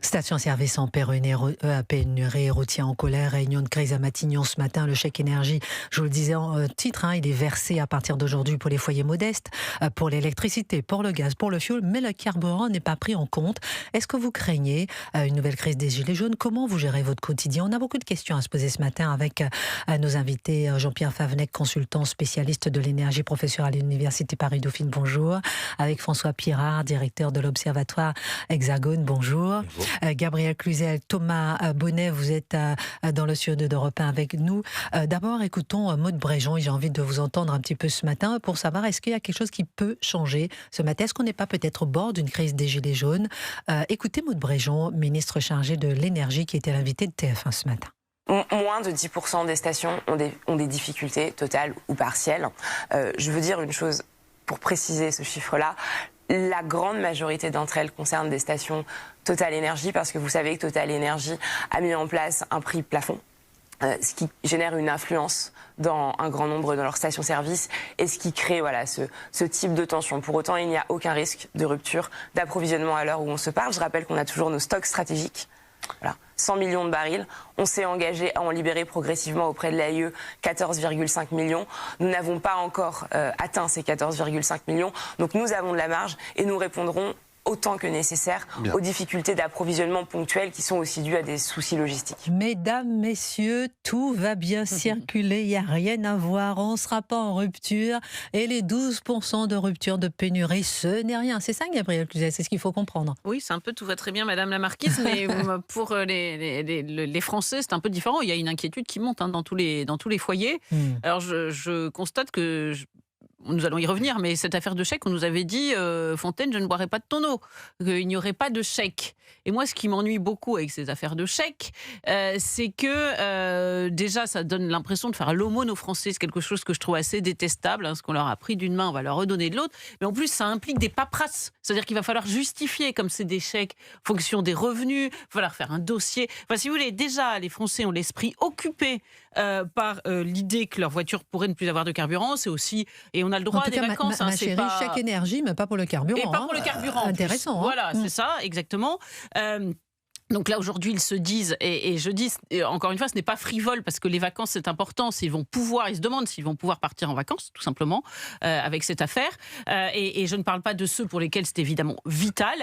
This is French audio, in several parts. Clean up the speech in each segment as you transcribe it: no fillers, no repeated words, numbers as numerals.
Station-service en pénurie routière en colère, réunion de crise à Matignon ce matin. Le chèque énergie, je vous le disais en titre, il est versé à partir d'aujourd'hui pour les foyers modestes, pour l'électricité, pour le gaz, pour le fioul, mais le carburant n'est pas pris en compte. Est-ce que vous craignez une nouvelle crise des Gilets jaunes? Comment vous gérez votre quotidien? On a beaucoup de questions à se poser ce matin avec nos invités. Jean-Pierre Favnec, consultant spécialiste de l'énergie, professeur à l'Université Paris-Dauphine, bonjour. Avec François Pirard, directeur de l'Observatoire Hexagone, bonjour. Bonjour. Gabriel Cluzel, Thomas Bonnet, vous êtes dans le studio d'Europe 1 avec nous. D'abord, écoutons Maude Bréjon. J'ai envie de vous entendre un petit peu ce matin pour savoir, est-ce qu'il y a quelque chose qui peut changer ce matin? Est-ce qu'on n'est pas peut-être au bord d'une crise des Gilets jaunes? Écoutez Maude Bréjon, ministre chargée de l'énergie, qui était l'invité de TF1 ce matin. Moins de 10% des stations ont des difficultés totales ou partielles. Je veux dire une chose pour préciser ce chiffre-là. La grande majorité d'entre elles concernent des stations Total Énergie, parce que vous savez que Total Énergie a mis en place un prix plafond, ce qui génère une influence dans un grand nombre de leurs stations-service et ce qui crée ce type de tension. Pour autant, il n'y a aucun risque de rupture d'approvisionnement à l'heure où on se parle. Je rappelle qu'on a toujours nos stocks stratégiques. 100 millions de barils. On s'est engagé à en libérer progressivement auprès de l'AIE 14,5 millions. Nous n'avons pas encore atteint ces 14,5 millions. Donc nous avons de la marge et nous répondrons autant que nécessaire aux difficultés d'approvisionnement ponctuelles qui sont aussi dues à des soucis logistiques. Mesdames, messieurs, tout va bien circuler, il n'y a rien à voir, on ne sera pas en rupture. Et les 12% de rupture de pénurie, ce n'est rien. C'est ça, Gabriel Cluzel, c'est ce qu'il faut comprendre. Oui, c'est un peu tout va très bien, Madame la Marquise, mais pour les Français, c'est un peu différent. Il y a une inquiétude qui monte dans tous les foyers. Alors, je constate que... Nous allons y revenir, mais cette affaire de chèque, on nous avait dit Fontaine, je ne boirai pas de ton eau, qu'il n'y aurait pas de chèque. Et moi, ce qui m'ennuie beaucoup avec ces affaires de chèque, c'est que déjà, ça donne l'impression de faire l'aumône aux Français. C'est quelque chose que je trouve assez détestable. Ce qu'on leur a pris d'une main, on va leur redonner de l'autre. Mais en plus, ça implique des paperasses. C'est-à-dire qu'il va falloir justifier, comme c'est des chèques, en fonction des revenus. Il va falloir faire un dossier. Enfin, si vous voulez, déjà, les Français ont l'esprit occupé par l'idée que leur voiture pourrait ne plus avoir de carburant. C'est aussi... Et on a le droit à des vacances. Ma chérie, chèque énergie, mais pas pour le carburant. Et pas pour le carburant. Intéressant. Voilà, c'est ça, exactement. Donc là, aujourd'hui, ils se disent, et je dis, encore une fois, ce n'est pas frivole, parce que les vacances, c'est important. Ils se demandent s'ils vont pouvoir partir en vacances, tout simplement, avec cette affaire. Et je ne parle pas de ceux pour lesquels c'est évidemment vital.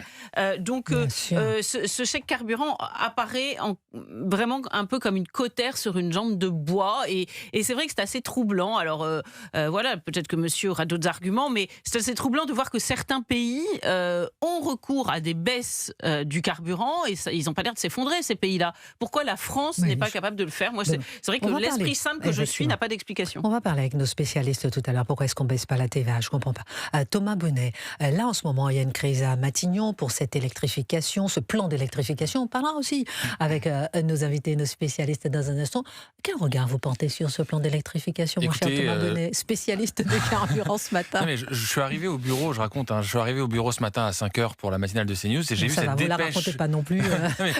Donc, ce chèque carburant apparaît vraiment un peu comme une cautère sur une jambe de bois. Et c'est vrai que c'est assez troublant. Alors, voilà, peut-être que monsieur aura d'autres arguments, mais c'est assez troublant de voir que certains pays ont recours à des baisses du carburant, et ils n'ont pas l'air de s'effondrer, ces pays-là. Pourquoi la France n'est pas capable de le faire? Moi, c'est vrai que l'esprit simple que je suis n'a pas d'explication. On va parler avec nos spécialistes tout à l'heure. Pourquoi est-ce qu'on ne baisse pas la TVA? Je ne comprends pas. Thomas Bonnet, là, en ce moment, il y a une crise à Matignon pour cette électrification, ce plan d'électrification. On parlera aussi avec nos invités, nos spécialistes dans un instant. Quel regard vous portez sur ce plan d'électrification, mon cher Thomas Bonnet, spécialiste des carburants ce matin? Non, mais je suis arrivé au bureau, je suis arrivé au bureau ce matin à 5h pour la matinale de CNews et j'ai vu cette dépêche. Vous la racontez pas non plus.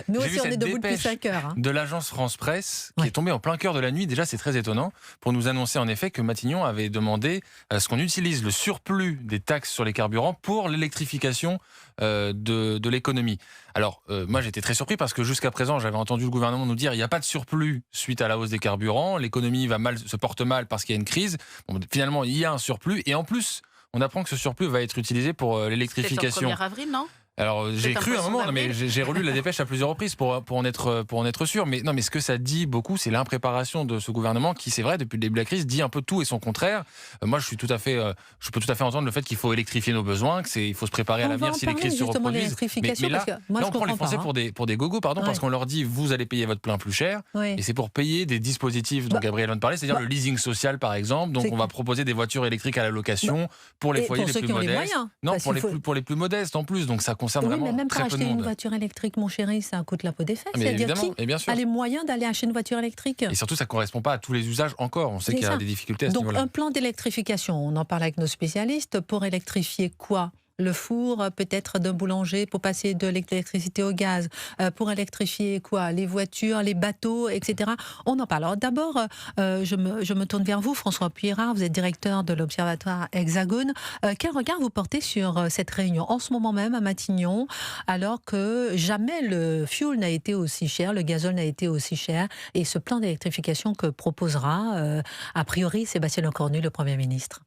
Nous aussi, on est debout depuis 5 heures. De l'agence France Presse, qui est tombée en plein cœur de la nuit, déjà c'est très étonnant, pour nous annoncer en effet que Matignon avait demandé à ce qu'on utilise le surplus des taxes sur les carburants pour l'électrification de l'économie. Alors, moi j'étais très surpris parce que jusqu'à présent, j'avais entendu le gouvernement nous dire il n'y a pas de surplus suite à la hausse des carburants, l'économie se porte mal parce qu'il y a une crise. Bon, finalement, il y a un surplus et en plus, on apprend que ce surplus va être utilisé pour l'électrification. C'est le 1er avril, non ? Alors j'ai cru à un moment, mais j'ai relu la dépêche à plusieurs reprises pour en être sûr. Mais non, mais ce que ça dit beaucoup, c'est l'impréparation de ce gouvernement qui, c'est vrai, depuis le début de la crise, dit un peu tout et son contraire. Moi, je peux tout à fait entendre le fait qu'il faut électrifier nos besoins, il faut se préparer à l'avenir si les crises se reproduisent. Mais là, on prend les Français pour des gogos, parce qu'on leur dit vous allez payer votre plein plus cher, et c'est pour payer des dispositifs dont Gabriel vient de parler, c'est-à-dire le leasing social par exemple. Donc on va proposer des voitures électriques à la location pour les foyers les plus modestes. Non, pour les plus modestes en plus. Donc ça concerne vraiment mais même très pour peu de acheter monde. une voiture électrique, mon chéri, ça coûte la peau des fesses. Mais C'est-à-dire évidemment, et bien sûr. a les moyens d'aller acheter une voiture électrique. Et surtout, ça ne correspond pas à tous les usages encore. On sait qu'il y a des difficultés à ce niveau-là. Donc un plan d'électrification, on en parle avec nos spécialistes, pour électrifier quoi? le four peut-être d'un boulanger pour passer de l'électricité au gaz, pour électrifier quoi, les voitures, les bateaux, etc. On en parle. Alors d'abord, je me tourne vers vous, François Pierrat, vous êtes directeur de l'Observatoire Hexagone. Quel regard vous portez sur cette réunion en ce moment même à Matignon, alors que jamais le fuel n'a été aussi cher, le gazole n'a été aussi cher, et ce plan d'électrification que proposera, a priori, Sébastien Lecornu, le Premier ministre?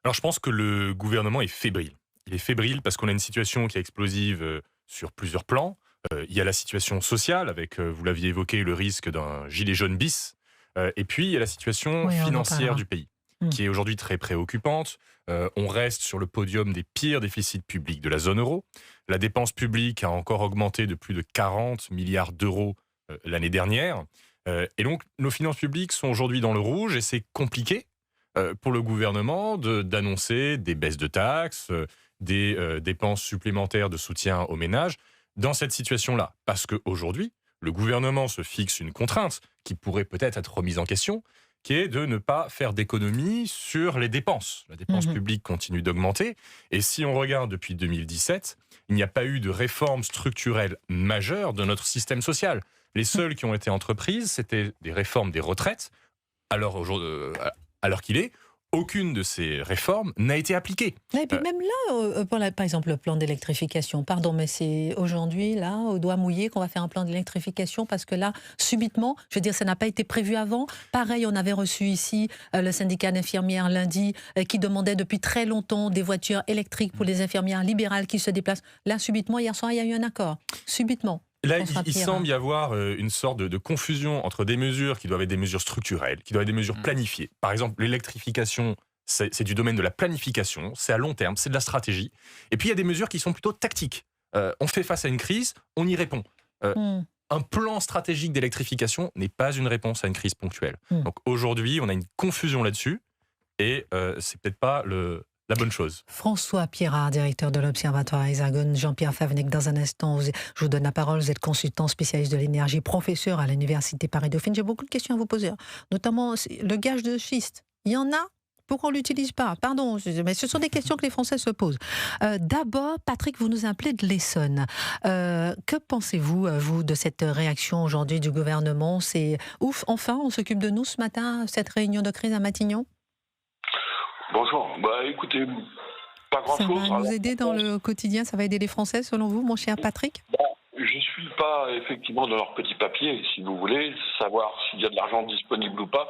Alors je pense que le gouvernement est fébrile. Il est fébrile parce qu'on a une situation qui est explosive sur plusieurs plans. Il y a la situation sociale avec, vous l'aviez évoqué, le risque d'un gilet jaune bis. Et puis il y a la situation financière du pays, qui est aujourd'hui très préoccupante. On reste sur le podium des pires déficits publics de la zone euro. La dépense publique a encore augmenté de plus de 40 milliards d'euros l'année dernière. Et donc nos finances publiques sont aujourd'hui dans le rouge et c'est compliqué pour le gouvernement d'annoncer des baisses de taxes, des dépenses supplémentaires de soutien aux ménages dans cette situation-là. Parce qu'aujourd'hui, le gouvernement se fixe une contrainte qui pourrait peut-être être remise en question, qui est de ne pas faire d'économies sur les dépenses. La dépense publique continue d'augmenter. Et si on regarde depuis 2017, il n'y a pas eu de réforme structurelle majeure de notre système social. Les seules qui ont été entreprises, c'était des réformes des retraites. Alors qu'il est, aucune de ces réformes n'a été appliquée. Et puis même là, par exemple, le plan d'électrification, pardon, mais c'est aujourd'hui, là, au doigt mouillé, qu'on va faire un plan d'électrification, parce que là, subitement, je veux dire, ça n'a pas été prévu avant. Pareil, on avait reçu ici le syndicat d'infirmières lundi, qui demandait depuis très longtemps des voitures électriques pour les infirmières libérales qui se déplacent. Là, subitement, hier soir, il y a eu un accord. Subitement. Là, il semble y avoir une sorte de confusion entre des mesures qui doivent être des mesures structurelles, qui doivent être des mesures planifiées. Par exemple, l'électrification, c'est du domaine de la planification, c'est à long terme, c'est de la stratégie. Et puis, il y a des mesures qui sont plutôt tactiques. On fait face à une crise, on y répond. Un plan stratégique d'électrification n'est pas une réponse à une crise ponctuelle. Donc aujourd'hui, on a une confusion là-dessus, et c'est peut-être pas la bonne chose. François Pierrat, directeur de l'Observatoire Hexagone. Jean-Pierre Favennec, dans un instant, je vous donne la parole. Vous êtes consultant spécialiste de l'énergie, professeur à l'Université Paris-Dauphine. J'ai beaucoup de questions à vous poser, notamment le gaz de schiste. Il y en a? Pourquoi on ne l'utilise pas? Pardon, mais ce sont des questions que les Français se posent. D'abord, Patrick, vous nous appelez de l'Essonne. Que pensez-vous, vous, de cette réaction aujourd'hui du gouvernement? C'est ouf, enfin, on s'occupe de nous ce matin, cette réunion de crise à Matignon? Bonjour. Écoutez, pas grand-chose. Ça va nous aider dans le quotidien? Ça va aider les Français, selon vous, mon cher Patrick? Je ne suis pas, effectivement, dans leur petit papier, si vous voulez, savoir s'il y a de l'argent disponible ou pas.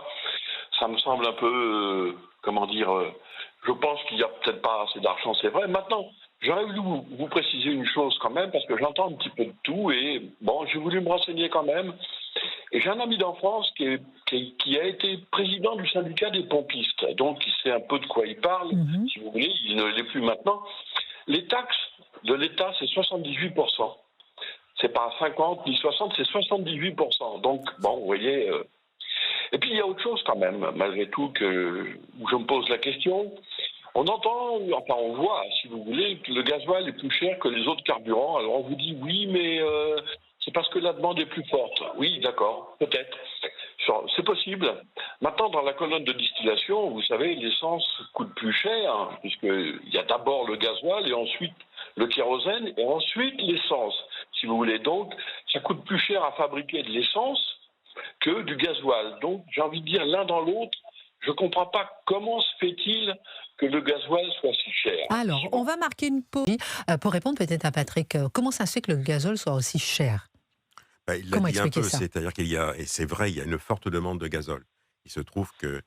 Ça me semble un peu, je pense qu'il n'y a peut-être pas assez d'argent, c'est vrai. Maintenant, j'aurais voulu vous préciser une chose quand même, parce que j'entends un petit peu de tout, et j'ai voulu me renseigner quand même. Et j'ai un ami d'enfance qui a été président du syndicat des pompistes, donc il sait un peu de quoi il parle, si vous voulez, il ne l'est plus maintenant. Les taxes de l'État, c'est 78%. C'est pas 50 ni 60, c'est 78%. Donc, vous voyez... Et puis, il y a autre chose quand même, malgré tout, où je me pose la question. On voit, si vous voulez, que le gasoil est plus cher que les autres carburants. Alors, on vous dit, oui, mais... c'est parce que la demande est plus forte. Oui, d'accord, peut-être. C'est possible. Maintenant, dans la colonne de distillation, vous savez, l'essence coûte plus cher, puisqu'il y a d'abord le gasoil, et ensuite le kérosène, et ensuite l'essence, si vous voulez. Donc, ça coûte plus cher à fabriquer de l'essence que du gasoil. Donc, j'ai envie de dire, l'un dans l'autre, je ne comprends pas comment se fait-il que le gasoil soit si cher. Alors, on va marquer une pause pour répondre peut-être à Patrick. Comment ça se fait que le gazole soit aussi cher? Il l'a dit un peu, c'est-à-dire qu'il y a, et c'est vrai, il y a une forte demande de gazole. Il se trouve que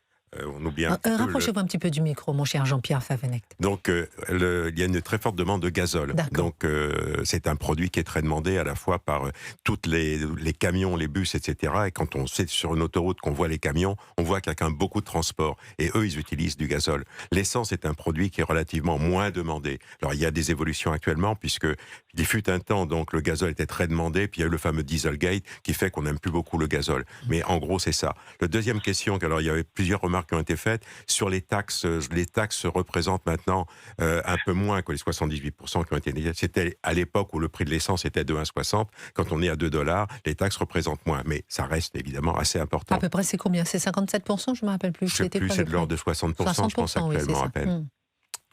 on oublie un peu. Rapprochez-vous un petit peu du micro, mon cher Jean-Pierre Favennec. Donc, il y a une très forte demande de gazole. Donc, c'est un produit qui est très demandé à la fois par toutes les camions, les bus, etc. Et quand on sait sur une autoroute qu'on voit les camions, on voit qu'il y a quand même beaucoup de transport. Et eux, ils utilisent du gazole. L'essence est un produit qui est relativement moins demandé. Alors, il y a des évolutions actuellement, puisque il fut un temps, donc, le gazole était très demandé, puis il y a eu le fameux Dieselgate, qui fait qu'on n'aime plus beaucoup le gazole. Mais en gros, c'est ça. La deuxième question, alors, il y avait plusieurs remarques qui ont été faites sur les taxes. Les taxes représentent maintenant un peu moins que les 78% qui ont été négociés. C'était à l'époque où le prix de l'essence était de 1,60. Quand on est à $2, les taxes représentent moins. Mais ça reste évidemment assez important. À peu près, c'est combien? C'est 57%? Je ne me rappelle plus. Je ne sais plus, c'est de l'ordre de 60%, je pense, actuellement, à peine.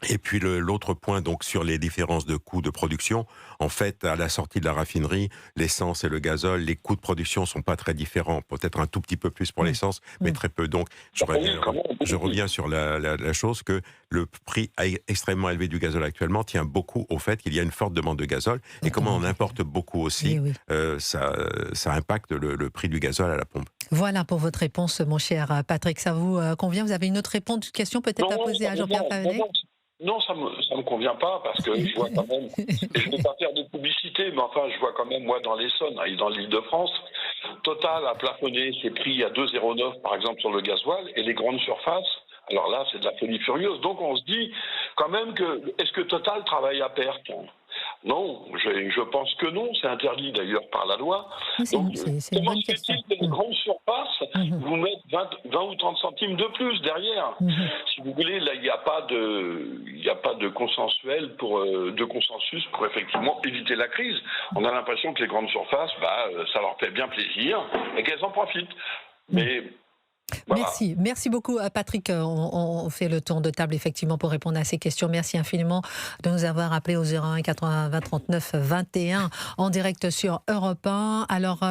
Et puis l'autre point, donc sur les différences de coûts de production, en fait, à la sortie de la raffinerie, l'essence et le gazole, les coûts de production sont pas très différents. Peut-être un tout petit peu plus pour l'essence, mais très peu. Donc, je reviens sur la chose que le prix extrêmement élevé du gazole actuellement tient beaucoup au fait qu'il y a une forte demande de gazole. Et comme on en importe beaucoup aussi, ça impacte le prix du gazole à la pompe. Voilà pour votre réponse, mon cher Patrick. Ça vous convient? Vous avez une autre question peut-être à poser à Jean-Pierre Favennec? Non, ça me convient pas, parce que je vois quand même, et je ne vais pas faire de publicité, mais enfin, je vois quand même, moi, dans l'Essonne et dans l'Île-de-France, Total a plafonné ses prix à 2,09 par exemple sur le gasoil, et les grandes surfaces, alors là, c'est de la folie furieuse. Donc on se dit quand même est-ce que Total travaille à perte? Non, je pense que non, c'est interdit d'ailleurs par la loi. Donc, comment se fait-il que les grandes surfaces vous mettent 20 ou 30 centimes de plus derrière? Si vous voulez, là, il n'y a pas de consensuel de consensus pour effectivement éviter la crise. On a l'impression que les grandes surfaces, ça leur fait bien plaisir et qu'elles en profitent. Mais voilà. Merci beaucoup Patrick. On fait le tour de table effectivement pour répondre à ces questions. Merci infiniment de nous avoir appelé au 01 80 20 39 21 en direct sur Europe 1. Alors,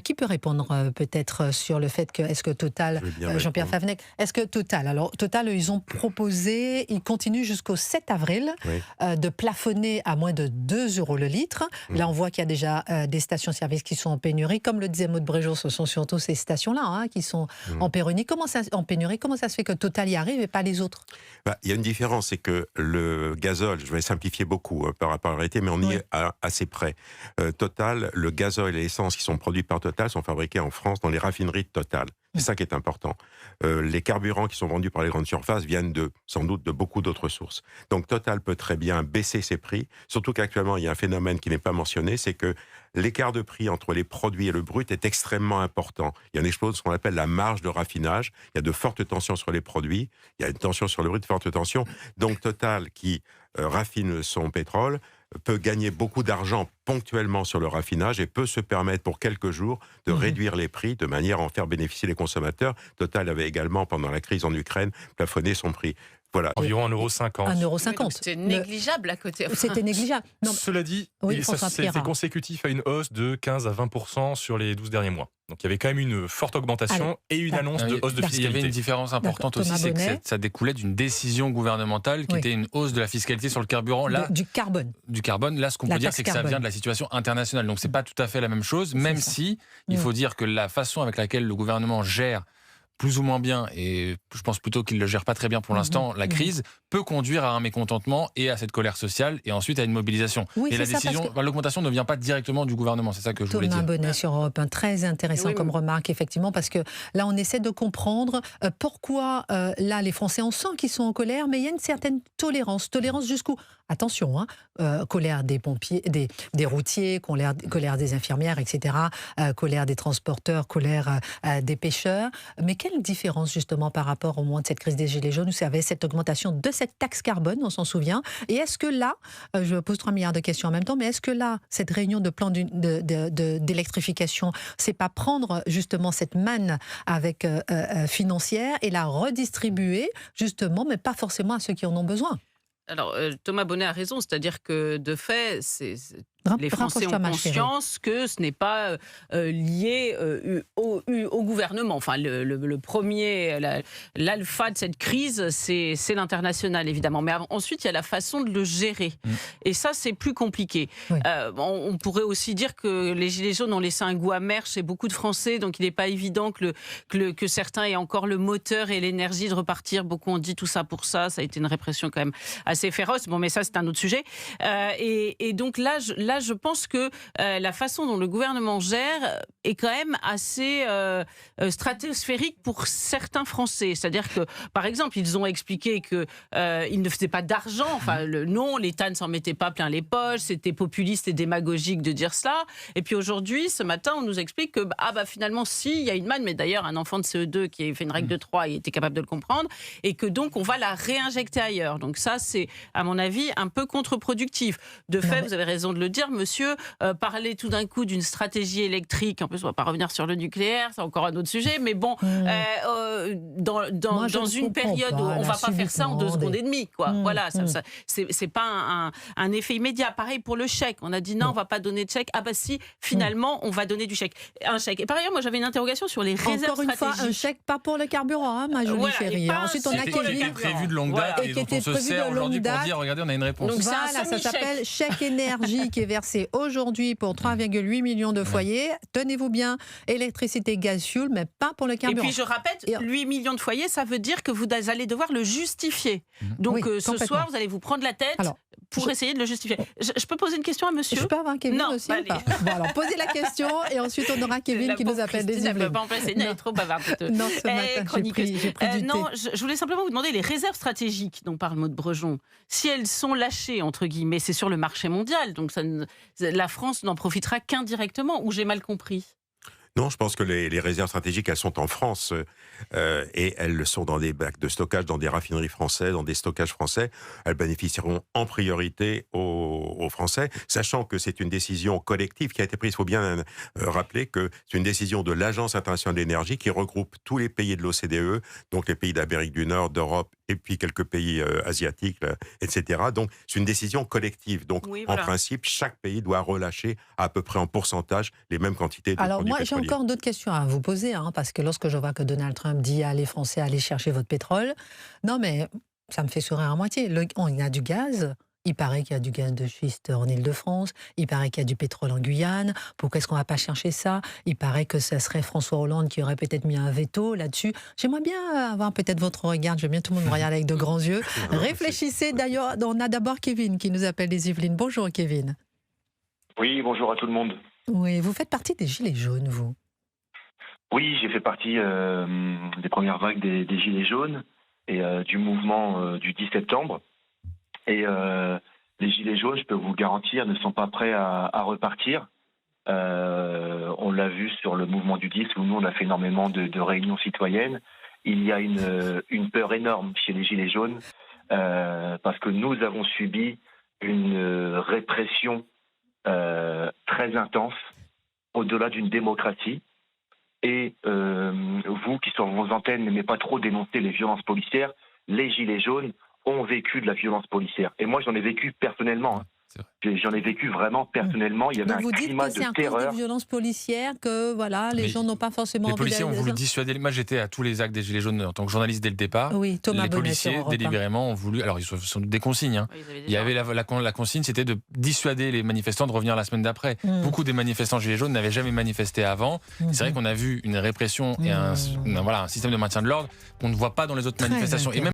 qui peut répondre peut-être sur le fait que, est-ce que Total, Jean-Pierre Favennec, est-ce que Total, ils ont proposé, ils continuent jusqu'au 7 avril de plafonner à moins de 2 € le litre. Là, on voit qu'il y a déjà des stations-service qui sont en pénurie. Comme le disait Maud Bréjot, ce sont surtout ces stations-là qui sont en pénurie. Comment ça se fait que Total y arrive et pas les autres? Il y a une différence, c'est que le gazole, je vais simplifier beaucoup par rapport à la réalité, mais on y est assez près. Total, le gazole et l'essence qui sont produits par Total sont fabriqués en France dans les raffineries de Total. C'est ça qui est important. Les carburants qui sont vendus par les grandes surfaces viennent sans doute de beaucoup d'autres sources. Donc Total peut très bien baisser ses prix, surtout qu'actuellement il y a un phénomène qui n'est pas mentionné, c'est que l'écart de prix entre les produits et le brut est extrêmement important. Il y a une explosion de ce qu'on appelle la marge de raffinage. Il y a de fortes tensions sur les produits, il y a une tension sur le brut, de fortes tensions. Donc Total, qui raffine son pétrole, peut gagner beaucoup d'argent ponctuellement sur le raffinage et peut se permettre pour quelques jours de réduire les prix de manière à en faire bénéficier les consommateurs. Total avait également, pendant la crise en Ukraine, plafonné son prix. Voilà. Environ 1,50 €. 1,50 €. C'était négligeable à côté. C'était négligeable. Non. Cela dit, ça c'était consécutif à une hausse de 15 à 20% sur les 12 derniers mois. Donc il y avait quand même une forte augmentation et une annonce de hausse de fiscalité. Il y avait une différence importante aussi, c'est que ça découlait d'une décision gouvernementale qui était une hausse de la fiscalité sur le carburant. Là, du carbone. Du carbone. Là, ce qu'on peut dire, c'est que ça vient de la situation internationale. Donc c'est pas tout à fait la même chose, même si il faut dire que la façon avec laquelle le gouvernement gère plus ou moins bien, et je pense plutôt qu'il ne le gère pas très bien pour l'instant, la crise peut conduire à un mécontentement et à cette colère sociale et ensuite à une mobilisation. Et la décision, l'augmentation ne vient pas directement du gouvernement, c'est ça que je voulais dire. Thomas Bonnet sur Europe 1, très intéressant comme remarque, effectivement, parce que là on essaie de comprendre pourquoi là les Français, on sent qu'ils sont en colère, mais il y a une certaine tolérance. Tolérance jusqu'où? Attention, colère des pompiers, des routiers, colère des infirmières, etc., colère des transporteurs, colère des pêcheurs. Mais quelle différence justement par rapport au moment de cette crise des Gilets jaunes où il y avait cette augmentation de cette taxe carbone, on s'en souvient. Et est-ce que là, je pose 3 milliards de questions en même temps, mais est-ce que là, cette réunion de plan d'électrification, c'est pas prendre justement cette manne avec financière et la redistribuer justement, mais pas forcément à ceux qui en ont besoin? Alors, Thomas Bonnet a raison, c'est-à-dire que de fait, les Français ont conscience que ce n'est pas lié au gouvernement. Enfin, le premier, l'alpha de cette crise, c'est l'international, évidemment. Mais ensuite, il y a la façon de le gérer. Et ça, c'est plus compliqué. On pourrait aussi dire que les Gilets jaunes ont laissé un goût amer chez beaucoup de Français, donc il n'est pas évident que certains aient encore le moteur et l'énergie de repartir. Beaucoup ont dit tout ça pour ça. Ça a été une répression quand même assez féroce. Bon, mais ça, c'est un autre sujet. Et donc là, je pense que la façon dont le gouvernement gère est quand même assez stratosphérique pour certains Français. C'est-à-dire que, par exemple, ils ont expliqué qu'ils ne faisaient pas d'argent. Enfin, non, l'État ne s'en mettait pas plein les poches. C'était populiste et démagogique de dire cela. Et puis aujourd'hui, ce matin, on nous explique que finalement, si, il y a une manne, mais d'ailleurs, un enfant de CE2 qui a fait une règle de 3, il était capable de le comprendre, et que donc, on va la réinjecter ailleurs. Donc ça, c'est, à mon avis, un peu contre-productif. De fait, vous avez raison de le dire, dire, monsieur, parler tout d'un coup d'une stratégie électrique, en plus on ne va pas revenir sur le nucléaire, c'est encore un autre sujet, mais bon, dans une période où on ne va pas faire ça en 2 secondes et demie, quoi. Voilà, c'est pas un effet immédiat. Pareil pour le chèque, on a dit non, on ne va pas donner de chèque. Ah bah si, finalement, on va donner du chèque. Un chèque. Et par ailleurs, moi j'avais une interrogation sur les réserves stratégiques. Encore une fois, un chèque pas pour le carburant, hein, ma jolie chérie. Ensuite, on a Kevin. Prévu de longue date et dont on se sert aujourd'hui pour dire, regardez, on a une réponse. Donc voilà, ça s'appelle chèque énergie qui est versé aujourd'hui pour 3,8 millions de foyers. Tenez-vous bien, électricité, gaz, fuel, mais pas pour le carburant. Et puis je répète, 8 millions de foyers, ça veut dire que vous allez devoir le justifier. Donc ce soir, vous allez vous prendre la tête pour essayer de le justifier. Je peux poser une question à monsieur? Je peux avoir Kevin aussi ou pas? Bon, alors posez la question et ensuite on aura Kevin qui nous appelle des Yvelines. Elle ne peut pas en placer, elle est trop bavarde. Non, ce matin, j'ai pris du thé. Je voulais simplement vous demander les réserves stratégiques dont parle Maud Brejon. Si elles sont lâchées, entre guillemets, c'est sur le marché mondial, donc la France n'en profitera qu'indirectement, ou j'ai mal compris? Non, je pense que les réserves stratégiques, elles sont en France et elles sont dans des bacs de stockage, dans des raffineries françaises, dans des stockages français. Elles bénéficieront en priorité aux Français, sachant que c'est une décision collective qui a été prise. Il faut bien rappeler que c'est une décision de l'Agence internationale de l'énergie qui regroupe tous les pays de l'OCDE, donc les pays d'Amérique du Nord, d'Europe et puis quelques pays asiatiques, etc. Donc c'est une décision collective. Donc en principe, chaque pays doit relâcher à peu près en pourcentage les mêmes quantités de produits pétroliers. J'ai encore d'autres questions à vous poser, parce que lorsque je vois que Donald Trump dit à les Français allez chercher votre pétrole, non mais ça me fait sourire à moitié. Il y a du gaz. Il paraît qu'il y a du gaz de schiste en Île-de-France, il paraît qu'il y a du pétrole en Guyane, pourquoi est-ce qu'on ne va pas chercher ça? Il paraît que ce serait François Hollande qui aurait peut-être mis un veto là-dessus. J'aimerais bien avoir peut-être votre regard, j'aime bien tout le monde me regarde avec de grands yeux. Réfléchissez d'ailleurs, on a d'abord Kevin qui nous appelle des Yvelines. Bonjour Kevin. Oui, bonjour à tout le monde. Oui, vous faites partie des Gilets jaunes, vous? Oui, j'ai fait partie des premières vagues des Gilets jaunes et du mouvement du 10 septembre. Et les Gilets jaunes, je peux vous garantir, ne sont pas prêts à repartir. On l'a vu sur le mouvement du 10, où nous, on a fait énormément de réunions citoyennes. Il y a une peur énorme chez les Gilets jaunes, parce que nous avons subi une répression très intense, au-delà d'une démocratie. Et vous, qui sur vos antennes, n'aimez pas trop dénoncer les violences policières, les Gilets jaunes ont vécu de la violence policière. Et moi, j'en ai vécu personnellement. J'en ai vécu vraiment personnellement. Il y avait un climat de terreur. Vous dites que c'est à cause des violences policières que les gens n'ont pas forcément envie. Les policiers ont voulu dissuader. Moi, j'étais à tous les actes des Gilets jaunes en tant que journaliste dès le départ. Oui, Thomas les Bonnet policiers, délibérément, ont voulu. Alors, ils sont des consignes. Il y avait la consigne, c'était de dissuader les manifestants de revenir la semaine d'après. Beaucoup des manifestants Gilets jaunes n'avaient jamais manifesté avant. C'est vrai qu'on a vu une répression et un système de maintien de l'ordre qu'on ne voit pas dans les autres manifestations. Et même